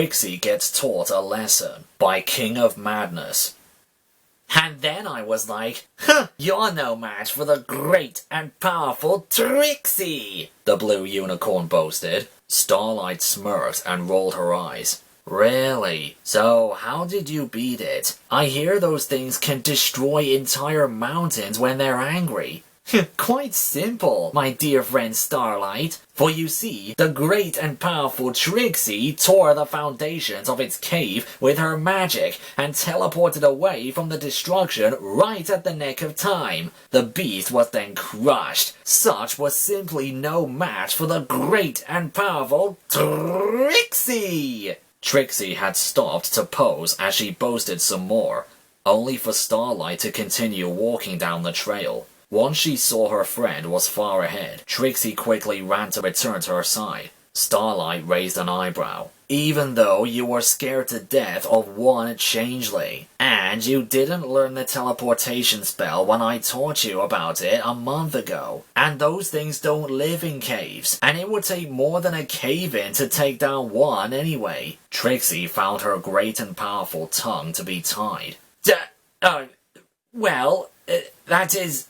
Trixie gets taught a lesson by King of Madness. And then I was like, huh, you're no match for the great and powerful Trixie, the blue unicorn boasted. Starlight smirked and rolled her eyes. Really? So how did you beat it? I hear those things can destroy entire mountains when they're angry. Quite simple, my dear friend Starlight. For you see, the great and powerful Trixie tore the foundations of its cave with her magic and teleported away from the destruction right at the nick of time. The beast was then crushed. Such was simply no match for the great and powerful Trixie! Trixie had stopped to pose as she boasted some more, only for Starlight to continue walking down the trail. Once she saw her friend was far ahead, Trixie quickly ran to return to her side. Starlight raised an eyebrow. Even though you were scared to death of one changeling, and you didn't learn the teleportation spell when I taught you about it a month ago, and those things don't live in caves, and it would take more than a cave-in to take down one anyway. Trixie found her great and powerful tongue to be tied. That is...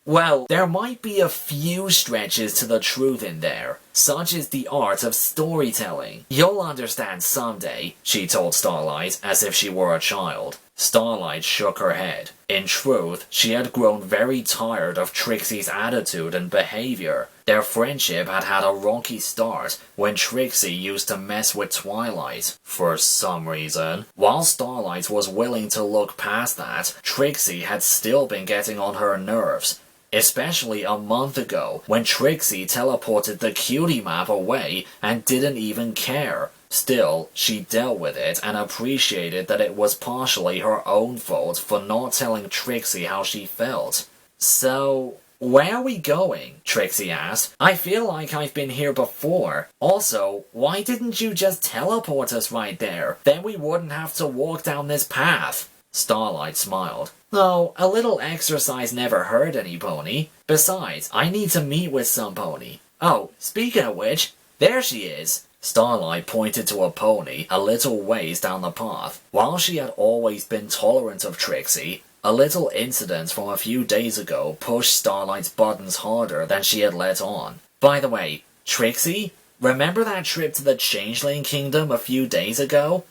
Well, there might be a few stretches to the truth in there. Such is the art of storytelling. You'll understand someday, she told Starlight as if she were a child. Starlight shook her head. In truth, she had grown very tired of Trixie's attitude and behavior. Their friendship had had a rocky start when Trixie used to mess with Twilight, for some reason. While Starlight was willing to look past that, Trixie had still been getting on her nerves. Especially a month ago, when Trixie teleported the cutie map away and didn't even care. Still, she dealt with it and appreciated that it was partially her own fault for not telling Trixie how she felt. So, where are we going? Trixie asked. I feel like I've been here before. Also, why didn't you just teleport us right there? Then we wouldn't have to walk down this path. Starlight smiled. Oh, a little exercise never hurt any pony. Besides, I need to meet with some pony. Oh, speaking of which, there she is. Starlight pointed to a pony a little ways down the path. While she had always been tolerant of Trixie, a little incident from a few days ago pushed Starlight's buttons harder than she had let on. By the way, Trixie, remember that trip to the Changeling Kingdom a few days ago?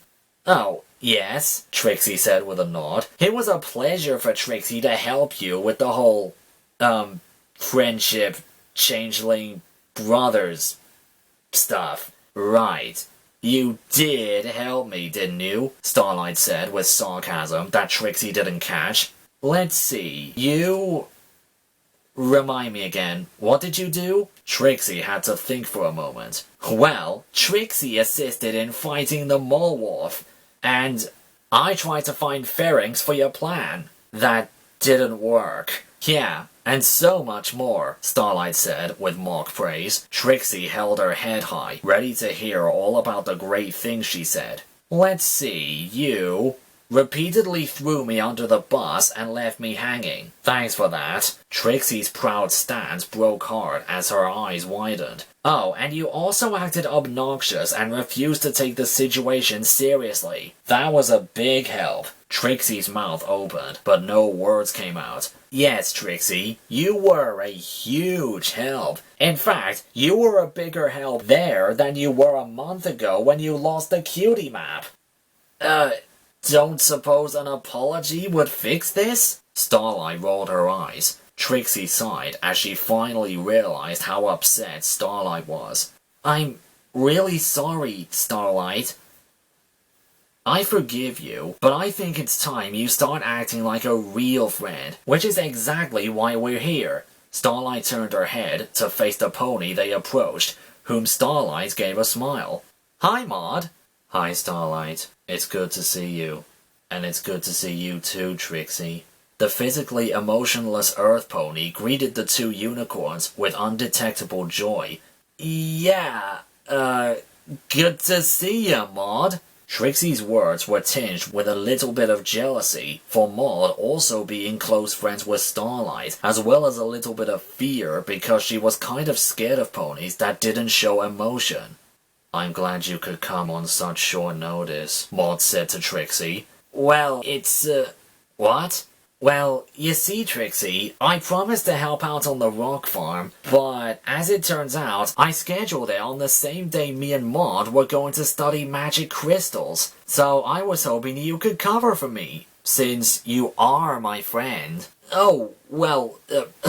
Oh, yes, Trixie said with a nod. It was a pleasure for Trixie to help you with the whole, friendship, changeling, brothers stuff. Right. You did help me, didn't you? Starlight said with sarcasm that Trixie didn't catch. Let's see, you... Remind me again, what did you do? Trixie had to think for a moment. Well, Trixie assisted in fighting the Mole Wolf. And I tried to find fairings for your plan. That didn't work. Yeah, and so much more, Starlight said with mock praise. Trixie held her head high, ready to hear all about the great things she said. Let's see, you repeatedly threw me under the bus and left me hanging. Thanks for that. Trixie's proud stance broke hard as her eyes widened. Oh, and you also acted obnoxious and refused to take the situation seriously. That was a big help. Trixie's mouth opened, but no words came out. Yes, Trixie, you were a huge help. In fact, you were a bigger help there than you were a month ago when you lost the cutie map. Don't suppose an apology would fix this? Starlight rolled her eyes. Trixie sighed as she finally realized how upset Starlight was. I'm really sorry, Starlight. I forgive you, but I think it's time you start acting like a real friend, which is exactly why we're here. Starlight turned her head to face the pony they approached, whom Starlight gave a smile. Hi, Maude. Hi, Starlight. It's good to see you. And it's good to see you too, Trixie. The physically emotionless Earth Pony greeted the two unicorns with undetectable joy. Yeah, good to see ya, Maude. Trixie's words were tinged with a little bit of jealousy, for Maude also being close friends with Starlight, as well as a little bit of fear because she was kind of scared of ponies that didn't show emotion. I'm glad you could come on such short notice, Maude said to Trixie. Well, what? Well, you see, Trixie, I promised to help out on the rock farm, but as it turns out, I scheduled it on the same day me and Maude were going to study magic crystals, so I was hoping you could cover for me, since you are my friend. Oh, well,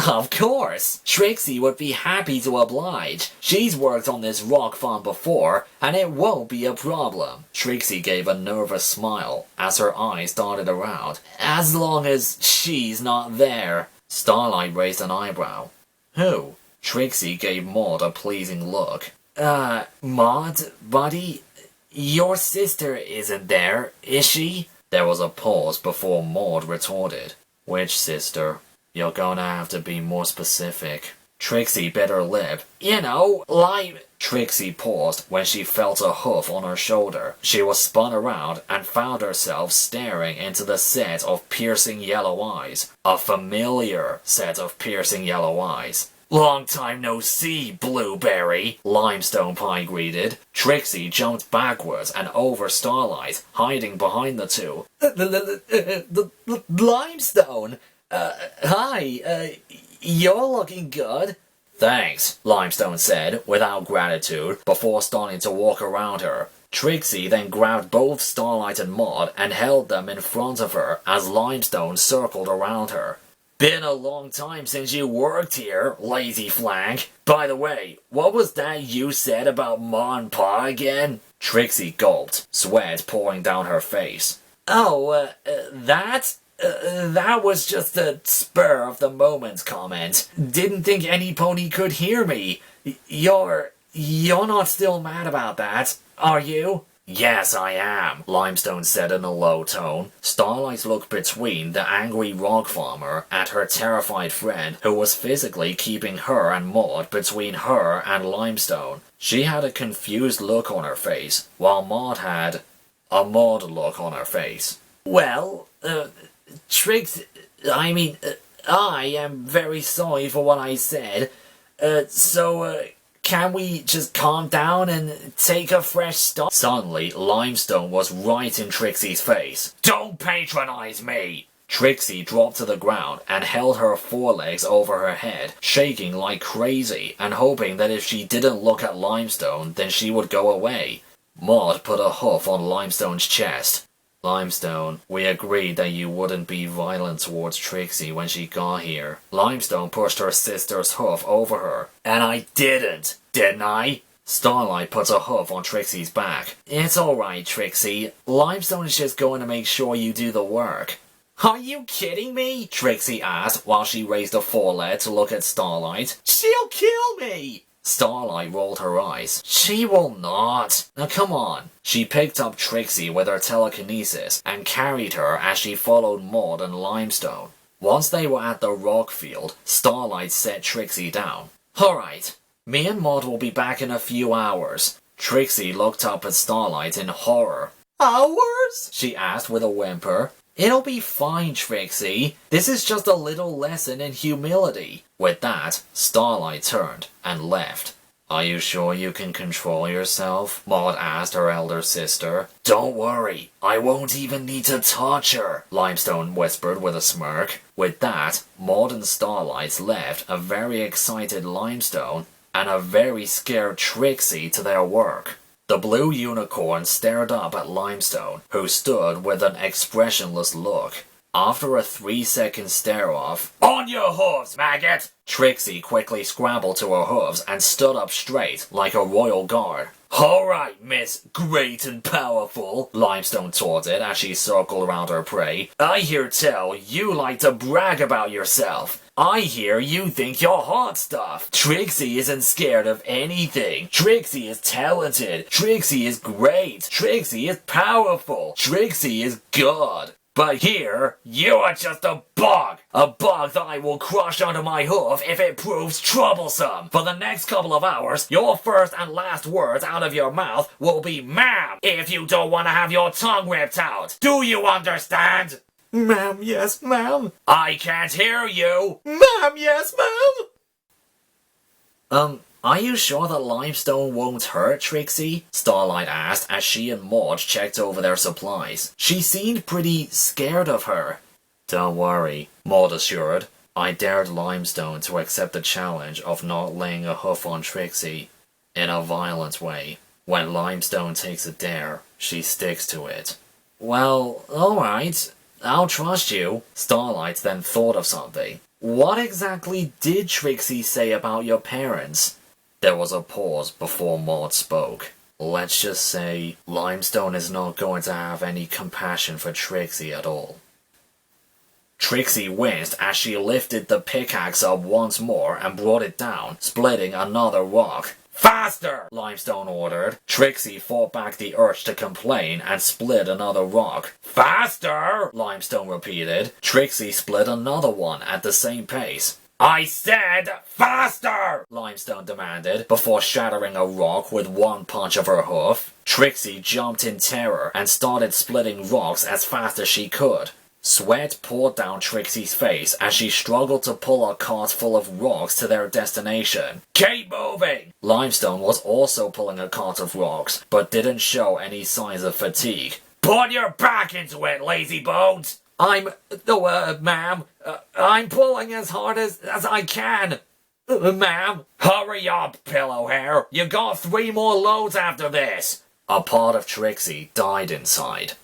of course. Trixie would be happy to oblige. She's worked on this rock farm before, and it won't be a problem. Trixie gave a nervous smile as her eyes darted around. As long as she's not there. Starlight raised an eyebrow. Who? Trixie gave Maude a pleasing look. Maude, buddy, your sister isn't there, is she? There was a pause before Maude retorted. Which sister? You're gonna have to be more specific. Trixie bit her lip. You know, like... Trixie paused when she felt a hoof on her shoulder. She was spun around and found herself staring into the set of piercing yellow eyes. A familiar set of piercing yellow eyes. Long time no see, Blueberry, Limestone Pie greeted. Trixie jumped backwards and over Starlight, hiding behind the two. Limestone? Hi, you're looking good. Thanks, Limestone said, without gratitude, before starting to walk around her. Trixie then grabbed both Starlight and Maude and held them in front of her as Limestone circled around her. Been a long time since you worked here, lazy flank. By the way, what was that you said about Ma and Pa again? Trixie gulped, sweat pouring down her face. Oh, that was just a spur of the moment comment. Didn't think any pony could hear me. You're not still mad about that, are you? Yes, I am, Limestone said in a low tone. Starlight looked between the angry rock farmer and her terrified friend, who was physically keeping her and Maude between her and Limestone. She had a confused look on her face, while Maude had a Maude look on her face. Well, Trix, I am very sorry for what I said. Can we just calm down and take a fresh start? Suddenly, Limestone was right in Trixie's face. Don't patronize me! Trixie dropped to the ground and held her forelegs over her head, shaking like crazy and hoping that if she didn't look at Limestone, then she would go away. Maude put a hoof on Limestone's chest. Limestone, we agreed that you wouldn't be violent towards Trixie when she got here. Limestone pushed her sister's hoof over her. And I didn't I? Starlight put a hoof on Trixie's back. It's alright, Trixie. Limestone is just going to make sure you do the work. Are you kidding me? Trixie asked while she raised a foreleg to look at Starlight. She'll kill me! Starlight rolled her eyes. She will not. Now come on. She picked up Trixie with her telekinesis and carried her as she followed Maude and Limestone. Once they were at the rock field, Starlight set Trixie down. Alright, me and Maude will be back in a few hours. Trixie looked up at Starlight in horror. Hours? She asked with a whimper. It'll be fine, Trixie. This is just a little lesson in humility. With that, Starlight turned and left. Are you sure you can control yourself? Maude asked her elder sister. Don't worry, I won't even need to touch her, Limestone whispered with a smirk. With that, Maude and Starlight left a very excited Limestone and a very scared Trixie to their work. The blue unicorn stared up at Limestone, who stood with an expressionless look. After a 3-second stare-off, On your hooves, maggot! Trixie quickly scrambled to her hooves and stood up straight, like a royal guard. Alright, Miss Great and Powerful, Limestone taunted as she circled around her prey. I hear tell you like to brag about yourself. I hear you think you're hot stuff. Trixie isn't scared of anything. Trixie is talented. Trixie is great. Trixie is powerful. Trixie is God. But here, you are just a bug that I will crush under my hoof if it proves troublesome. For the next couple of hours, your first and last words out of your mouth will be ma'am, if you don't want to have your tongue ripped out. Do you understand? Ma'am, yes, ma'am. I can't hear you. Ma'am, yes, ma'am. Are you sure that Limestone won't hurt Trixie? Starlight asked as she and Maude checked over their supplies. She seemed pretty scared of her. Don't worry, Maude assured. I dared Limestone to accept the challenge of not laying a hoof on Trixie in a violent way. When Limestone takes a dare, she sticks to it. Well, alright. I'll trust you. Starlight then thought of something. What exactly did Trixie say about your parents? There was a pause before Maude spoke. Let's just say Limestone is not going to have any compassion for Trixie at all. Trixie winced as she lifted the pickaxe up once more and brought it down, splitting another rock. Faster! Limestone ordered. Trixie fought back the urge to complain and split another rock. Faster! Limestone repeated. Trixie split another one at the same pace. I said faster! Limestone demanded, before shattering a rock with one punch of her hoof. Trixie jumped in terror and started splitting rocks as fast as she could. Sweat poured down Trixie's face as she struggled to pull a cart full of rocks to their destination. Keep moving! Limestone was also pulling a cart of rocks, but didn't show any signs of fatigue. Put your back into it, lazy bones! Ma'am, I'm pulling as hard as I can. Ma'am. Hurry up, pillow hair. You got 3 more loads after this. A part of Trixie died inside.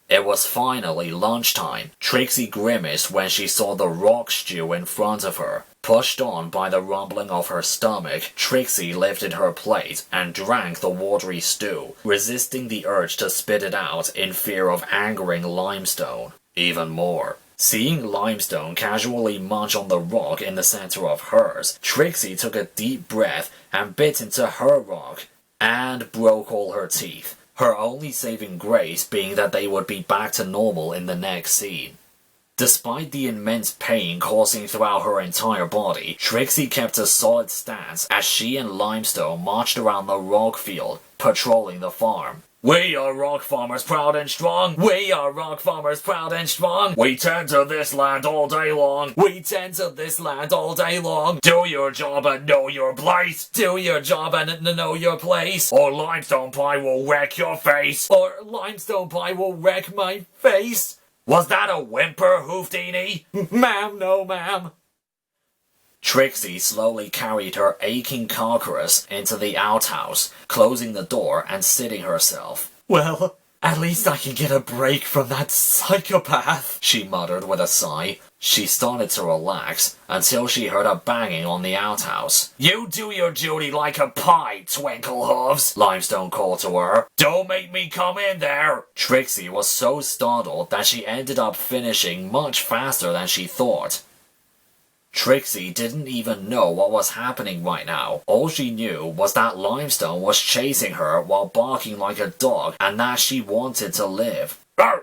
It was finally lunchtime. Trixie grimaced when she saw the rock stew in front of her. Pushed on by the rumbling of her stomach, Trixie lifted her plate and drank the watery stew, resisting the urge to spit it out in fear of angering Limestone even more. Seeing Limestone casually munch on the rock in the center of hers, Trixie took a deep breath and bit into her rock, and broke all her teeth. Her only saving grace being that they would be back to normal in the next scene. Despite the immense pain coursing throughout her entire body, Trixie kept a solid stance as she and Limestone marched around the rock field, patrolling the farm. We are rock farmers proud and strong. We are rock farmers proud and strong. We tend to this land all day long. We tend to this land all day long. Do your job and know your place. Do your job and know your place. Or Limestone Pie will wreck your face. Or Limestone Pie will wreck my face. Was that a whimper, Hoofdini? Ma'am, no ma'am. Trixie slowly carried her aching carcass into the outhouse, closing the door and seating herself. Well, at least I can get a break from that psychopath, she muttered with a sigh. She started to relax until she heard a banging on the outhouse. You do your duty like a pie, Twinkle Hooves, Limestone called to her. Don't make me come in there. Trixie was so startled that she ended up finishing much faster than she thought. Trixie didn't even know what was happening right now. All she knew was that Limestone was chasing her while barking like a dog and that she wanted to live. Well,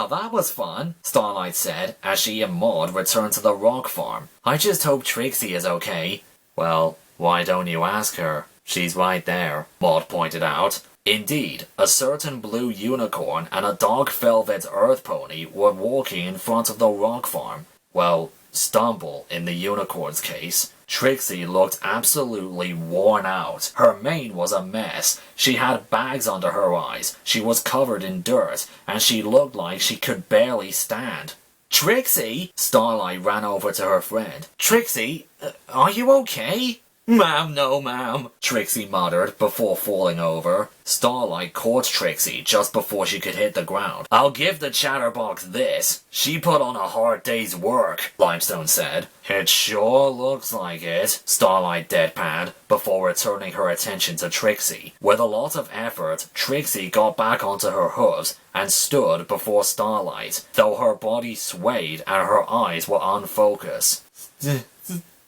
that was fun, Starlight said as she and Maude returned to the rock farm. I just hope Trixie is okay. Well, why don't you ask her? She's right there, Maude pointed out. Indeed, a certain blue unicorn and a dark velvet earth pony were walking in front of the rock farm. Well, Stumble in the unicorn's case. Trixie looked absolutely worn out. Her mane was a mess. She had bags under her eyes. She was covered in dirt, and she looked like she could barely stand. Trixie! Starlight ran over to her friend. Trixie, are you okay? Ma'am, no ma'am, Trixie muttered before falling over. Starlight caught Trixie just before she could hit the ground. I'll give the chatterbox this. She put on a hard day's work, Limestone said. It sure looks like it, Starlight deadpanned before returning her attention to Trixie. With a lot of effort, Trixie got back onto her hooves and stood before Starlight, though her body swayed and her eyes were unfocused.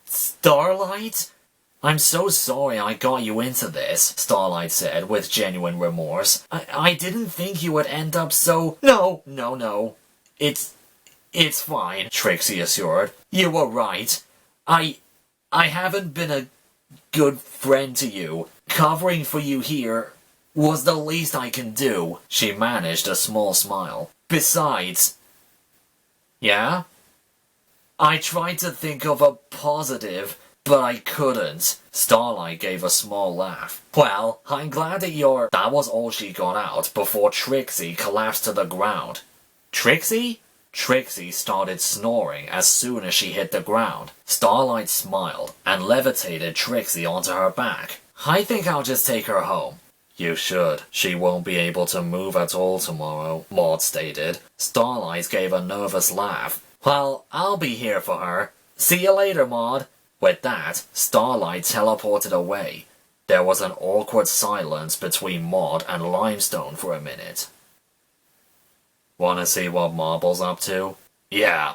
Starlight? I'm so sorry I got you into this, Starlight said with genuine remorse. I didn't think you would end up so... No. It's fine, Trixie assured. You were right. I haven't been a good friend to you. Covering for you here was the least I can do. She managed a small smile. Besides... Yeah? I tried to think of a positive, but I couldn't. Starlight gave a small laugh. Well, I'm glad that you're... That was all she got out before Trixie collapsed to the ground. Trixie? Trixie started snoring as soon as she hit the ground. Starlight smiled and levitated Trixie onto her back. I think I'll just take her home. You should. She won't be able to move at all tomorrow, Maude stated. Starlight gave a nervous laugh. Well, I'll be here for her. See you later, Maude. With that, Starlight teleported away. There was an awkward silence between Maude and Limestone for a minute. Wanna see what Marble's up to? Yeah.